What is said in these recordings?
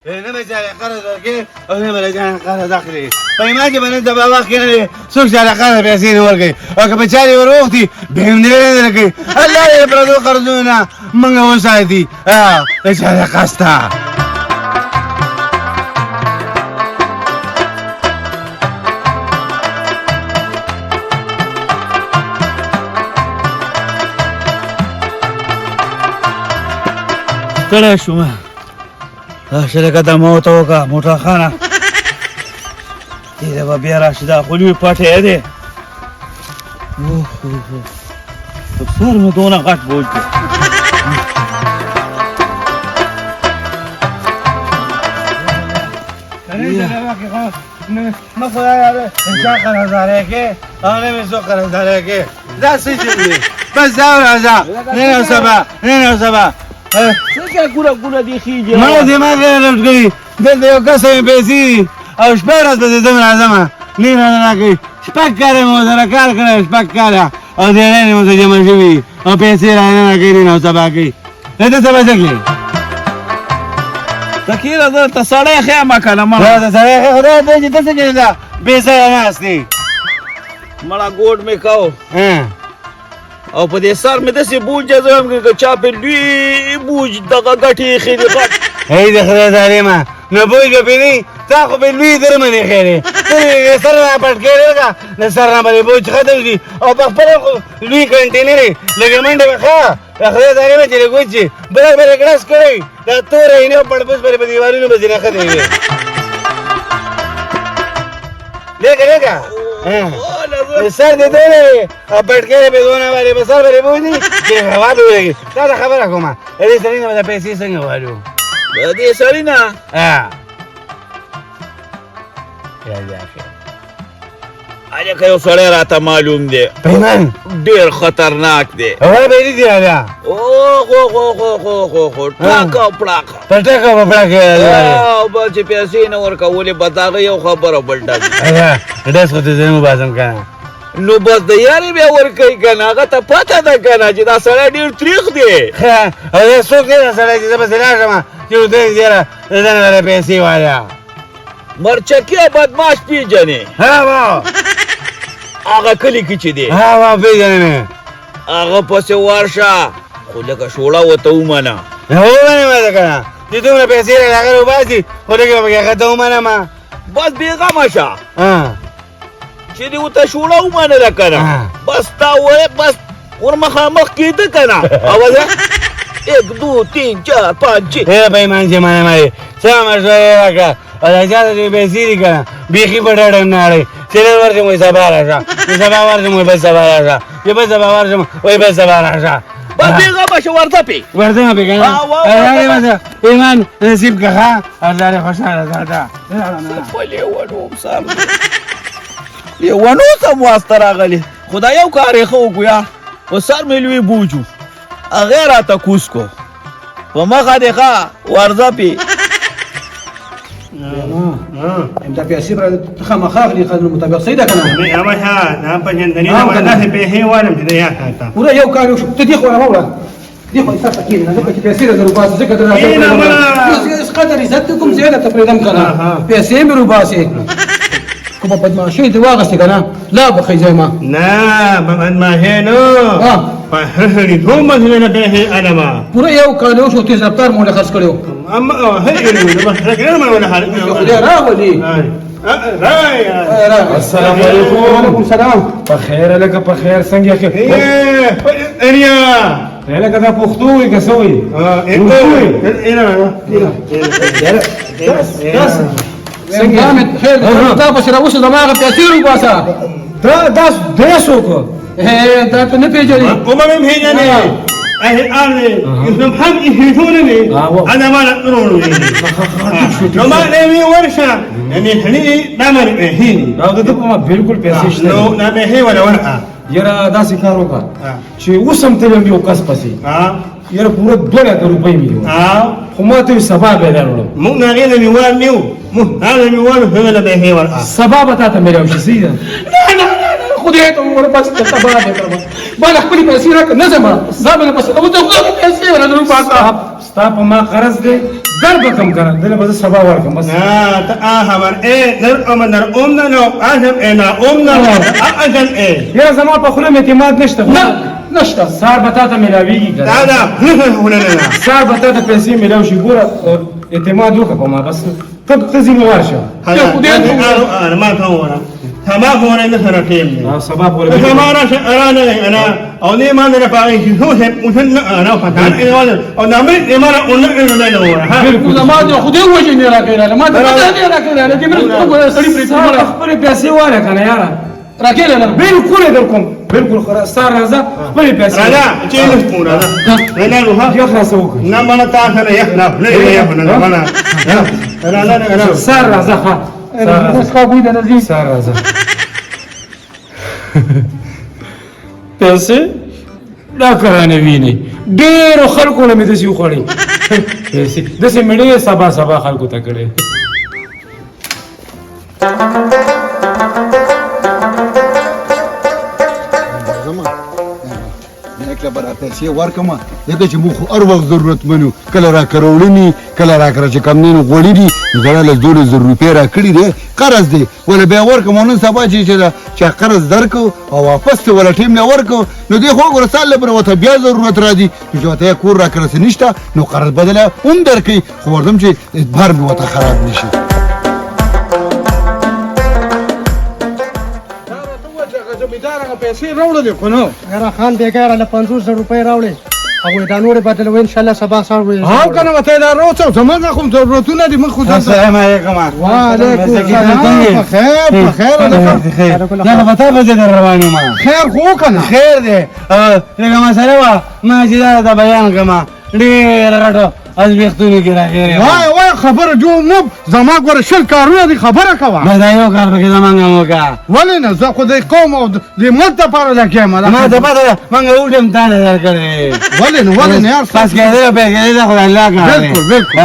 نه به چاره قرض ورکړي او نه به له ځانه قرض اخلي په ما کې به نن سبا وخت کې نه دی څوک چاله قرض پیسې نه ورکوي او که په چا دې ور وغوښتي بیا هم دې نه کوي الله دې د پردو قرضونو نه موږ وساتي د چا د قسته ستړی شوم شرکت مو ته وکړه موټر خانه دې به بیا راشي دا خو لوی پټی دی په سر مې دونه غټ بوج دی مه خدایه چا قرضداری کې او نه مې څوک قرضداری کې دا څه شی دی بس دا راځه نن او سبا نن او سبا څنګه ګوره دی خېږي ما دماغ یې رټ کړي دلته یو کس مې پیسې دي او شپه ورځ پسې ځم راځم نه راکوي شپږ کاله مو سره کار کړی شپږ کاله او ډېرې مو سره جمع شوي او پیسې رانه راکوي نه سبا کوي ته سبا څه کوي تکیره زه ته سړی ښیم که نه ته سړی ښې خدای ته چې ته څه کوې دا پیسې ناست دی مړه ګوډ مې کو او په دې سر مې داسې بوج جذبم که چا پې لوی بوج دغه ګټې ایښې دي غټ هی د خدای ظالمه نو بوج به پې نه تا خو پې لوی درمن ایښی دی ته یې سر نه پټ کړی که د سر نه به دې بوج ختم شي او په خپله خو لوی کنټینر یې لږه منډه به ښه د خدای ظالمه چې لږ وچ شي بله به یې ګړس کړی دا توره عینې او پړپوس به یې په دیوالونو به ځینې ختمې وي لږه لږه سر دې دونه وي او پټکې به دونه باندې به سر به دې بوځي چې هوا به ولګي تا ته خبره کومه د دې سړي نه به دا پیسې څنګه غواړو د دې سړي نه هلکه یو سړی راته معلوم دی پیمان ډېر خطرناک دی هوا به یې دي راځه اوهو ټاکه او پړاکه په ټکه په پړاکه او بل چې پیسې نه ورکولې بس هغه یو خبره بل ډک ډس خو ته زه وباسم که نه نو بس د یارې بیا ورکوي که نه هغه ته پته ده که نه چې دا سړی ډېر تریخ دی او دا څوک دی دا سړی چې زه پسې لاړ شم چې ودرې زیاره د ده نه به پیسې واله مرچکي او بدماش پېژنې هغه کلي کې چې دی پېژنم یې هغه پسې ورشه خو لکه شوړه ورته ومنه ومنم ده که نه چې دومره پیسې له هغه وباسي خو لږ به پکې هغه ته ومنم بس بېغمه شه چې دې ورته شوړه ومنله که نه بس تا وایې بس ور مخامخ کېده که نه اوازه 1 2 3 4 5 6 ډېره پیمان چې منم یې څه مشورې یې راکړه او دا چا ته چې پیسې دي که نه بیخي په ډډه نه اړوي چې نن ورشم وایي سبا راشه چې سبا ورشم وایي بل سبا راشه چې بل سبا ورشم وایي بل سبا راشه بس بېغمه شه ورته پې ورځمه پې که نه پیمان نصیب که ښه الله دې خوشحاله ساته په لیونو سر لیونو ته مو واسطه راغلې خو دا یو کار یې ښه وکړو یا په سر مې لوی بوج و هغې راته کوز کو په مخه دې ښه ورځه پې دا پیسې به خامخا اخلي خلک مطابق صحیح ده که نه اما ها دا په جندني نه داسې پیسې وایم چې یا تا پوره یو کار وشو ته دې خو نه وړه دې خو حساب پکې نه ځکه چې پیسې در وباسي ځکه در راځي قدر عزت کوم زیاده ته پرېږدم که نه پیسې مې روباسي کومه بدماشي دې واغستې که نه لا بخۍ ځای ما نه بدماشي نو په هرهړي دومره نه پیسې علما پوره یو کال وشو تیز رفتار مو له خرڅ کړو اما هي بس راګر ما ولا حال خدای راولي السلام علیکم وعلیکم السلام په خیر لکه په خیر څنګه کې اریا لکه دا پښتو وي که څه وي څنګه مې خیر دا پسې راوسه زما هغه پیسې روباسه دا دې څوک دا ته نه پېژنې کومه مې پیژنې أهل يسلم حق يفيدونني أنا ما نقدرون لو ما نبي ورشة يعني حني نعمل هيني دا ته په بالکل پیسې شته نو نعمل هي ولا ورقة یاره داسې کار وکړه چې اوس هم تلم یو کس پسې یاره پوره 2,000 روپۍ مې یو خو ما ته سبا به راوړم موږ ناغې میوال نیو موږ هغه میوال هغه به هي ورقة سبا به تاته مې راوشي صحیح ده خدای ته ور پاسه ته تبا دې کړم بالا خپل پیسې راک نه زما زما نه پاسه ته خو پیسې ورنه روباسه ستا په ما قرض دی درب کم کنه دله به سبا ورکم بس تا آهمر نر نر نو آجم انا نو اجن یا زما په خله اعتماد نشته نه نشته سار بتا ته ملاویږي کنه دا هونه سار بتا ته پیسې ملاو شي ګوره اعتماد وکړه په ما بس ته ځینې ورشه انا ما كورا تما كورا نسر تيم سبا پورې تما انا او ني ما نه پاره شو هه مشن انا فتان او نامه اماره اون نه نه ورا بالکل ما ته خو دې وجه نه راکړل ما ته نه راکړل دې بل سړی پرې خپل پیسې واره کنه یاره راکړل بالکل درکم بالکل خلاص سار راځه خپل پیسې راځه چې نه پورا نه روها یو خلاص وکړه نه مانا تاسو نه یخ نه نه مانا نه سار راځه ها بس خو دې نه دي سار راځه پیسې دا کرانه ویني ډېرو خلکو نه مې داسې وخوړې پیسې داسې مې ډېر سبا خلکو ته کړې کله به را پیسې ورکړم ځکه چې موږ خو هر وخت ضرورتمن کله را کروړني کله را کړه چې کمدنو غوړي دي نو زړه له 2000 روپۍ را کړي دی قرض دی ولا بیا ورکړم نن سبا چې قرض درکو او واپس ته ولا ټیم نه ورکو نو دی خو ګوره سال لپاره ورته بیا ضرورت راځي چې ورته کور را کړه نشته نو قرض بدله هم درکوي خو وردم چې اعتبار مې ورته خراب نشي پیسې راوړلې خو نو یاره خان بیګاره له 500 روپۍ راوړې هغوی دا نورې بدلوي انشاءالله سبا سهار به هاو که نه ورته دا راوڅو زموږ خو ضرورتونه دي موږ خو السلام علیکم وعلیکم السلام په خیر دا په تا باندې روان یم خیر خو که نه خیر دی لکه مسله وه ما چې دا ته بیان کړم ډېر غټو ازبېښتونو کې راغېرې وای خبره جوړ نه زما ګوره شل کارونه دي خبره کوه بس دا یو کار پکې زمونږ هم وکړه ولې نه زه خو د قوم او د ملک دپاره لګېم ما ته پته ده مونږ اوټ تا نه درکړی ولې نه یار بس کېدل پیسې ده خو د الله کار دی بالکل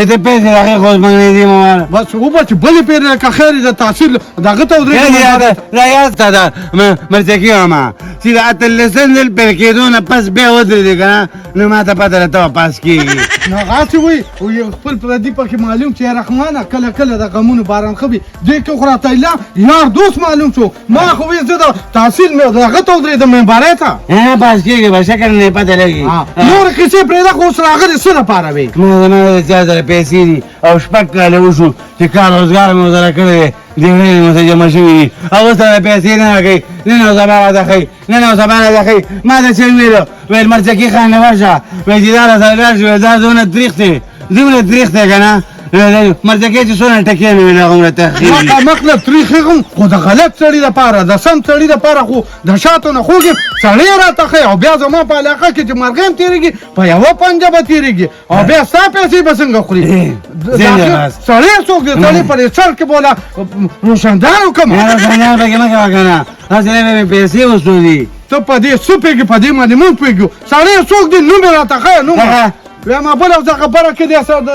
دې پیسې راغې خو زمونږ نه دي مواره بس وبه چې بلې پېرې که خیر د تحصیل دغه ته ودرېږم دا یاد ستا ده مرچکي واما چې د اتلسم ځل پیل کېدو نه پس بیا ودرېدې که نه نو ما ته پته ده ته به پاس کېږي نو هغسې وایي او یو خپل پردي پکې معلوم چې رحمانه کله کله د غمونو باران ښه وي دوی کې خو راته یار دوست معلوم شو ما خو وایي زه د تحصیل مې دغه ته ودرېدم ممبرۍ ته پاس کېږي به شکل نه پته لګي نورې کیسې پرېږده خو اوس راغلې څه دپاره وې زما د چا سره پیسې دي او شپږ کاله وشو چې کار روزګار مې ورسره کړی دی دیوړې مې ورته جمع شوي دي او اوس ته پیسې نه راکوي نن او سبا راته ښایي نن او سبا راته ښایي ما ته چل ویلو ویل مرچکي خان نه ورشه ویل چې دا راسره لاړ شي دا دونه تریخ دی دومره تریخ دی که نه مرچکي چې څونه ټکې مې ویل هغومره تخېږي مخامخ له تریخ هم خو د غلط سړي دپاره د سم سړي دپاره خو د شاتو نه خوږ سړی راته ښایي او بیا زما په علاقه کې چې مرغۍ هم تېرېږي په یوه پنجه به تېرېږي او بیا ستا پیسې به څنګه خوري سړی څوک دی سړی په دې سر کې بوله روشندان وکړم روشندان پکې مه کوه که نه هسې مې پیسې وسودي ته په دې څه پوهېږې په دې باندې مونږ پوهېږو سړی څوک دی نوم یې راته ښایه نوم بیا ما بله خبره کې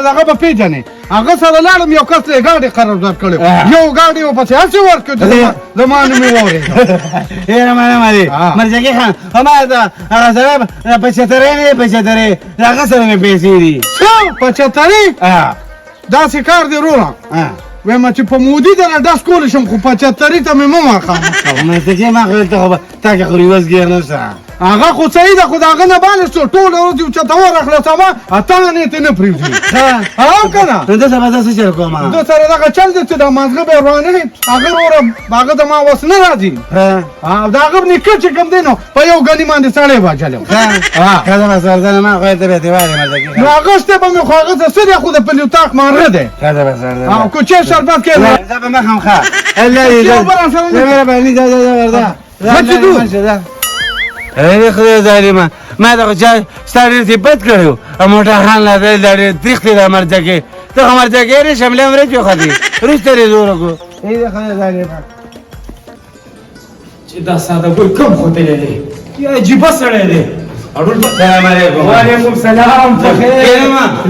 دغه به پېژنې هغه سره لاړم یو کس یې ګاډي قرارداد کړی یو ګاډي ورپسې هسې ورکړو زما نوم یې واورېده یاره مننه دي مرچکي خان هماغه ته هغه سره پچهترۍ نه دی پچهترۍ د هغه سره مې پیسې دي څه پچهترۍ داسې کار دی وروره وایم چې په مودي دله ډس کولی شم خو پچهترۍ ته مې مه مخامخ مرچکي ما خو دلته خو تا کې خو ریوز ګیر نشته هغه خو صحیح ده خو د هغه نه باندې څو ټوله ورځ یو چاته ورخلاصوه اته انې ته نه پرېږدي او که نه نو ده سبا زه څه چل کوم ده سره دغه چل دی چې د مازغه به یې روانوي هغه وروره هغه د ما وس نه راځي د هغه نیکه چې کوم دی نو په یو ګني باندې سړی باچلی ښه ده بس ورځنه ما خو ته به اعتبار یم مرچکي نو هغه شته به مې خو هغه ته څه دی خو د پلیوتاق مانغه دی ښه ده بس ورځنه او کوچې شربت کې زه به مخم ښه الله دې یو بل سره مېره باندې ورده ای خدای ظالمه ما ته خو چا ستا ډېر صفت کړی و او موټر خان لا دی دا ډېر تریخ دی دا مرچکې ته خو مرچکې نه شملې هم ورچ وخوتې وروسته دې زور وکړو ای د خدای ظالمه چې دا ساده ګل کم خوتلی دی یا عجیبه سړی دی سلام علیکم وعلیکم سلام ته خیر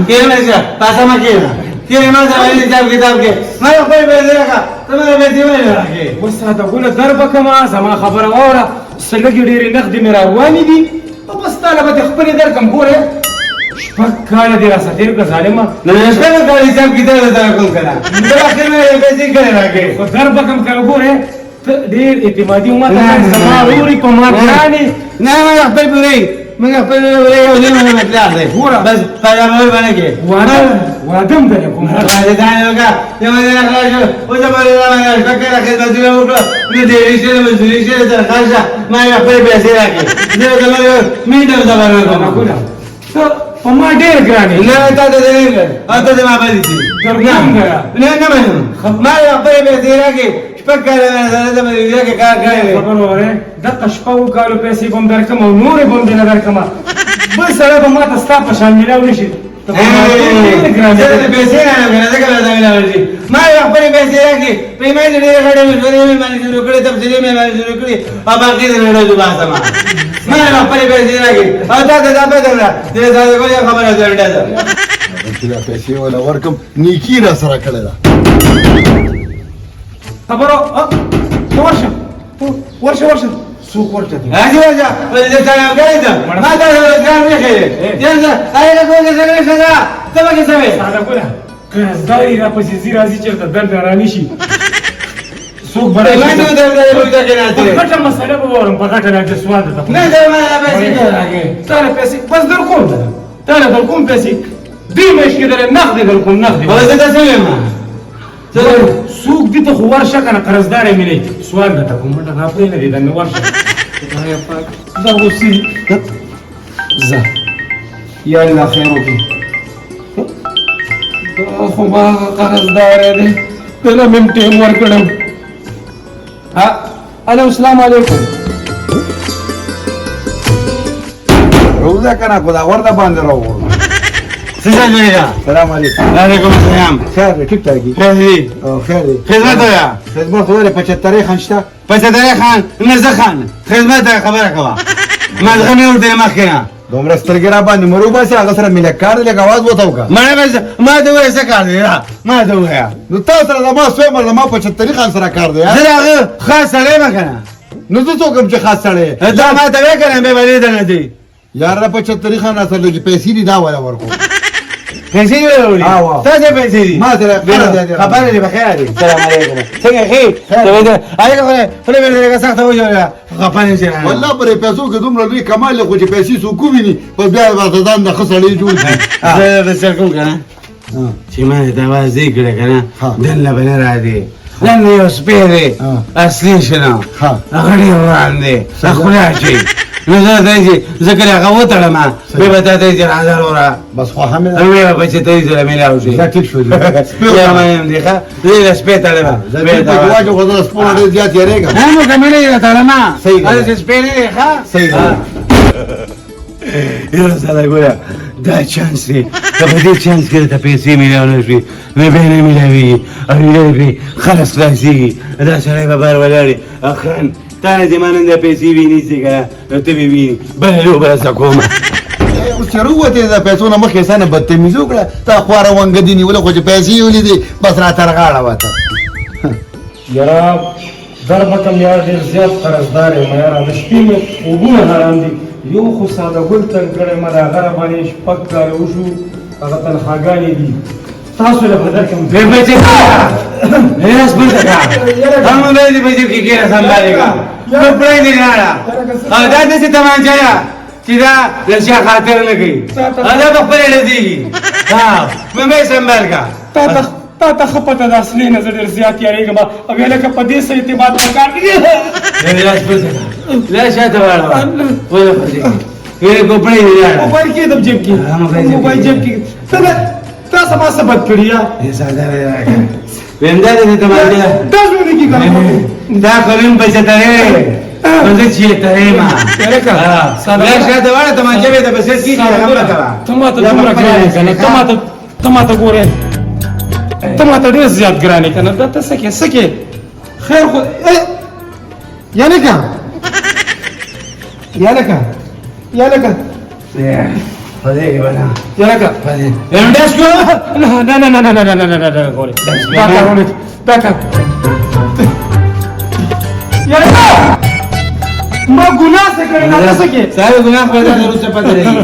کېنه شه پاسه مه کېنه کېنه ما سره حساب کتاب کې ما خپل پیسې راکړه ته مې پیسې ولې نه راکړې و ساده ګله در به کمه زما خبره واوره څه لږې ډېرې نغدې مې را روانې دي او بس تا له به دې خپلې درکړم ګورې شپږ کاله دې راسره تېر کړه ظالمه. نو شپږ کاله حساب کتاب درته کوم کنه ته اخر مې پیسې کړې راکې خو در به کم کړه ګوره ته ډېر اعتمادي وماته کړې زما وروري په ما ګرانې. نه ما خپل پوری موږ خپل پوری یو ځای باندې مطلع دی بس پیغام باندې کې واده هم درې کوم راځه دا یو کا یو دې راځه او دا باندې راځه شکر خدمت وکړه نو دې رښتیا مزوري شه تر خاصه ما خپل پیسې راکې زه زما میډم دا باندې کوم ته په ما ډېر ګرانې. نه تا ته دې نه اته دې ما باندې دي ګرګام ګرا نه نه ما خپل پیسې راکې شپږ کاله زه د مدیریت کې کار کړی خبر وره دغه شپږ کالو پیسې به هم درکړم او نورې به هم دې نه درکړم بل سړی به ما ته ستا په شان میلاو نه شي. ته په ما ډېر ګرانې. زه د پیسې نه یم ځکه راته میلاو شي ما خپلې پیسې راکړې پیمې دې ډېرې غټې مشورې مې باندې شروع کړې تفصیلي مې باندې شروع کړې او باقي دې نه ډېر باسه ما خپلې پیسې راکړې او تا ته دا پته ده دې زه کومه خبره درته ده چې دا پیسې ولا ورکم نیکی را سره کړی ده. خبرو ورشه څوک ورته دی راځه راځه دې څنګه کوي دا ما ته ځان نه خېره دې آیا کومه څنګه څنګه ته به څه وې ساده ګوره قرضداري راپسې ځي راځي چېرته درد راني شي څوک به ما ته دا کې نه په غټه مسله به وورم په غټه راځي سوال ده نه دا ما پیسې نه راګي تاله پیسې بس در کوم ده تاله در کوم پیسې دې مېش کې در نقد در کوم نقد بس دا څه یم څوک دې ته خو ورشه کنه قرضدار یې ملي سوال ده کوم ته غافل نه دي دا مې ورشه دا اوسې زه یا الله خیر وکړي دا خو ما قرضدار دی دله مې ټیم ورکړم الو السلام علیکم روزه کنه خدا ورته باندې راوړو. څنګه سلام علیکم. علیکم السلام خیر دی ټیک ټاک دی. خیر دی خیر دی. خدمت ویا خدمت وره 75 خان شته. 75 خان نه خان خدمت خبره کوه ما ځکه مې ورته مخ کنه دومره سترګې را باندې مرو باسي هغه سره ملک کار دی لکه اواز وته وکړه. ما ته وایې څه کار دی ما ته وایه نو تاسو سره زما سوی زما 75 خان سره کار دی. زه هغه خاص سړی ما کنه نو زه څوک هم چې خاص سړی دا ما ته وایې کنه مې ولې نه دی یار 75 خان سره لګي پیسې دي دا ولا ورکو. پیسې وروړي تاسو پیسې دي ما سره خبره دې بخیر دي السلام علیکم څنګه خیر ته وایې هغه خپل مې سخت وځه غفانې سره والله پرې پیسو کې دومره لوی کمال خو چې پیسې سو کو ویني په بیا ورته ځان د خسړې جوړ دي. زه به څه کوم کنه چې ما دا وازې کړه کنه دنه بنه را دي دنه یو سپېره اصلي شنو هغه ډېر وړاندې خپل شي نو زه دې ذکر هغه وتړم به به ته دې راځه ورا بس خو هم نو مې به چې ته دې سره ملاو شي دا ټیک شو. یا ما يم دي ښه دې سپېټړم زه په واجو غوډه سپور ډېر زیات یریګا. نو کومه نه تړم صحیح دا سپېره ښه صحیح یو سره ګوره دا چانس دی که په دې چانس کې ته پیسې میلاو نه شي نو به نه میلاوي او به خلاص خلاصېږي دا سړی به بار ولاړې اخرن تا دې ما نن د پیسې ویني چې کنه نو ته به ویني بله لوبه زده کومه اوس چې وروتې د پیسو نه مخکې څه نه بدتمیزي وکړه تا خواره ونګه دي نیوله خو چې پیسې یې ولیدې بس را تر غاړه وته. یاره در به کم یار ډېر زیات قرضدار یم یاره د شپې مې خوبونه حرام دي یو خو ساده ګل تنګ کړی ما د هغه را باندې شپږ کاله وشو هغه تنخواګانې دي تاسو له بدر کې بے بچے میراث بند کا ہم میرے بچے کی کیرا سنبھالے گا کپڑے نہیں لاڑا اور دادا سے تمانچا یا سیدھا لشا خاطر لگئی ادا کپڑے لے دی ہاں میں سنبھال کا تا ته ښه پته ده اصلي نه زه ډېر زیات یارېږم او بیا لکه په دې څه اعتماد وکړ میراث بند کا لشا ته واړه ولا پځي یہ کپڑے نہیں لاڑا موبایل کې د جیب کې موبایل جیب کې تا سما څه بد کړي یا ساده ویندا دې تمانچا دا ژوند کې کنه دا کولم پیسې ته مزه چی ته ما لکه لشا ته واړه تمانچا به د بسې کی ته ما ته دومره ګرانې کنه ته ما ته ګورې ته ما ته ډېر زیات ګرانې کنه دا ته څه کې خیر خو یا لکه پدې ولا یا لکه انداز کو نه ګورې دا کار یا لکه ما ګناه څه کړی نه څه کې سارے گناہ پیدا ضرور سے پتہ رہی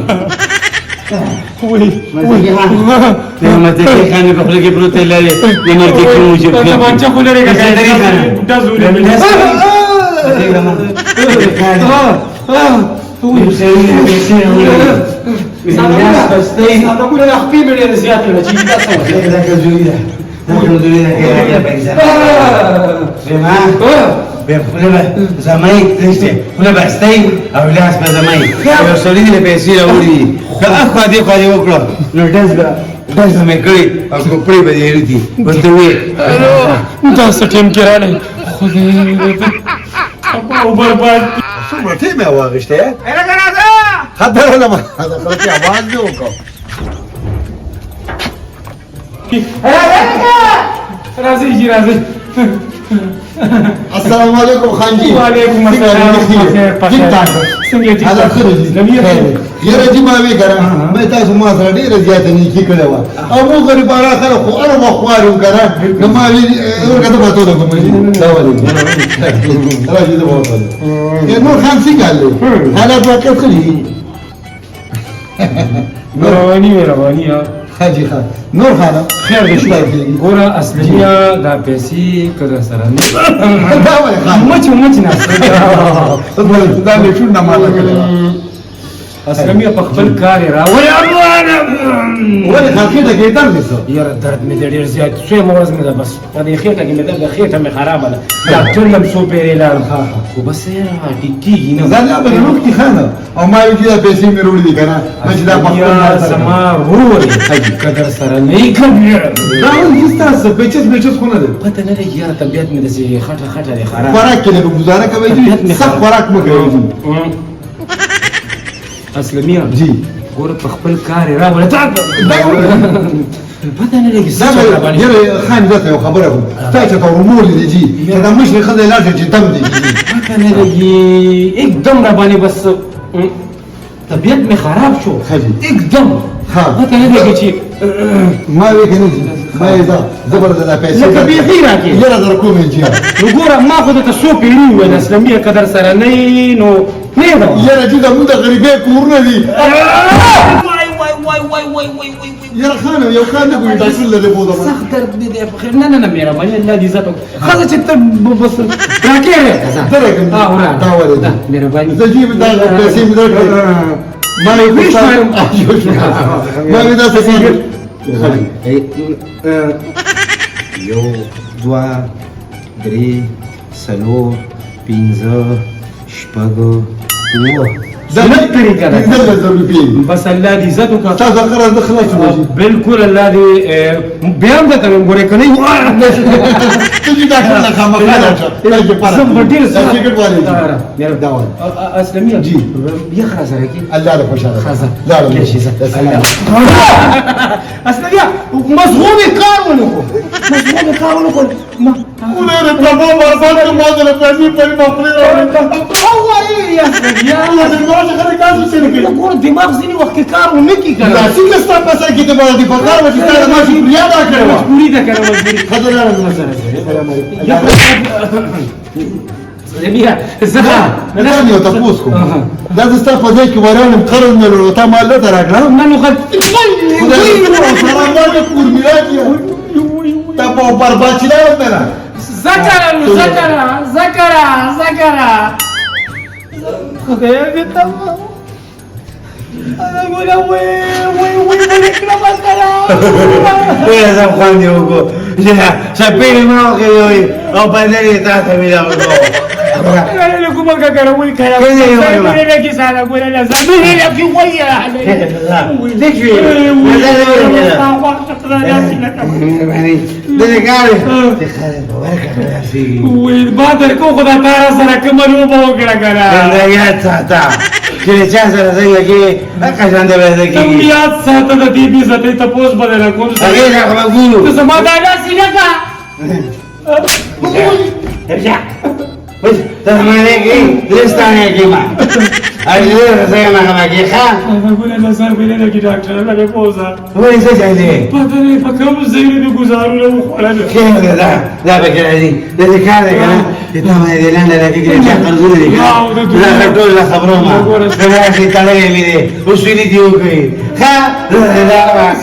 لما تكي خاني بخلق بروت اللي لما تكي موجب تمانچه خو لري خاني بوټه زولې هذا كله يخفي من الزيادة اللي تيجي زماي ليشته ولا بستي او لاس بزماي يو سوليدي له پیسې راوړي که اخو دې وکړه نو داس مې کړی او کو پری به یې دي ورته وې دا سټیم کې راغلی خدای او برباد څومره ټیم یې واغشته خبره نه ما هذا خلاص आवाज دی وکړه راځي جی راځي السلام علیکم خان جی وعلیکم السلام هذا خير یاره جی ما وی کړه مې تاسو ما سره ډیره زیاته نیکی کړې و او مو غریبانه خلک خو اړه مخوارو کړه نو ما وی ورکه ته ته کوم دا ولې راځي دا وته نور خان څنګه له حالات واقع کړی رواني حاجی خان نور خان خیر دې شو ګوره اصليه دا پیسې کړه سره نه دا ولې خان مچ نه دا له ټول نه مالا کړل اصليه په خپل کار راوړې ولې خان کې دا کېدل نسو یاره درد مې ډېر زیات شوی مورز مې ده بس په دې خېټه کې مې د خېټه مې خرابه ده ډاکټر لم سو پیرې لاړم خو بس یاره ټیکي نه ځان لا به وخت خان او ما وی چې پیسې مې وروړي دي کنه مې دا په خپل سما ورور قدر سره نه کوي دا ولې تاسو بچس خو نه ده پته نه لګي یاره طبيعت مې د سي خټه دې خراب خوراک کې له گزاره کوي چې سخت خوراک مو کوي اصلميه جی ګور په خپل کار راوړل پته نه لګي دا یاره خان ذاته یو خبره کوم تاسو ته ورمول دي جی دا مشر خدای لازم چې دم دي پته نه لګي एकदम را باندې بس طبيعت مې خراب شو एकदम پته نه لګي چې ما وی کنه جی ما دا زبردست پیسې لکه بیخي راکې یاره در کوم جی نو ګوره ما خو ته سو پیړو وای د اسلامي قدر سره نه نو نه دا یاره چې دا موږ غریبې کورونه دي وای یاره خان یو خان نه کوي تاسو له بوده سخت درد دې دی په خیر نه مېره باندې الله دې عزت خلاص چې ته بس راکې درګم دا ولې دا مېره باندې زه جی دا پیسې مې درکړې ما یې ما دا څه یو دوا درې څلور پنځه شپږ اووه زمت طریقه ده ده ضروري بس الله دې عزت وکړه تاسو خلاص د خلاص شو بالکل الله دې بیا هم ته ګورې کني ته دې دا کړه خامخا راځه زم ډیر څه ټیکټ والے مېره داول اسلامي جی بیا خلاص راکې الله دې خوشاله خلاص لا لا ليش اسلامي مزغوم کارونه کو ما ولې ته په واسطه ما د پیسې په مخړې راوړې یا اسلامي دا خلک تاسو څه نه کوي ګور دماغ ځینې وخت کې کار ونه کوي کنه دا څنګه ستاسو په سر کې ته باندې په کار وځي دا ما شکریا دا کړو مجبوري ده کنه مجبوري خبر نه راځم سره زميها زها دا یو تاسو کوم دا د ستاسو په ځای کې ورانم قرض نه لرو ته مال ته راکړم منو خد خدای دې سره باندې کور میراث تا په برباد چلا وته ذكر خدای دې ته انا ولا وي نکړه بلکړه وای زم خوان دی وګو شپې ما کوي او باندې تاسو مې دا وګو انا کومه کړه وای کړه نه کی سالا ګور نه زمینه نه کی وای دګوي دې ګاري ته خاله ورکړه فی وای بادر کو خدا تعالی سره کومه روبه وکړه کړه دا یا تا چې چا سره څنګه کې اکه ځان دې وځي ته یاد ساته د دې بي زته ته پوس بدل کوم هغه نه خبرو ته سما دا سینه کا ارجع بس تسمعني كي درستاني كي ما أجل زي ما كنا كي خا أقول أنا صار بيننا كي دكتور أنا بيبوزا هو يسجل عليه بدري فكم زي اللي بيجوزاروا له ولا كيف لا بكرة دي الذي كان كنا يتم هذه لنا لا كذا شاكر زوري لا خطول لا خبروا ما لا شيء تلاقي ميري وش في ديوكي خا لا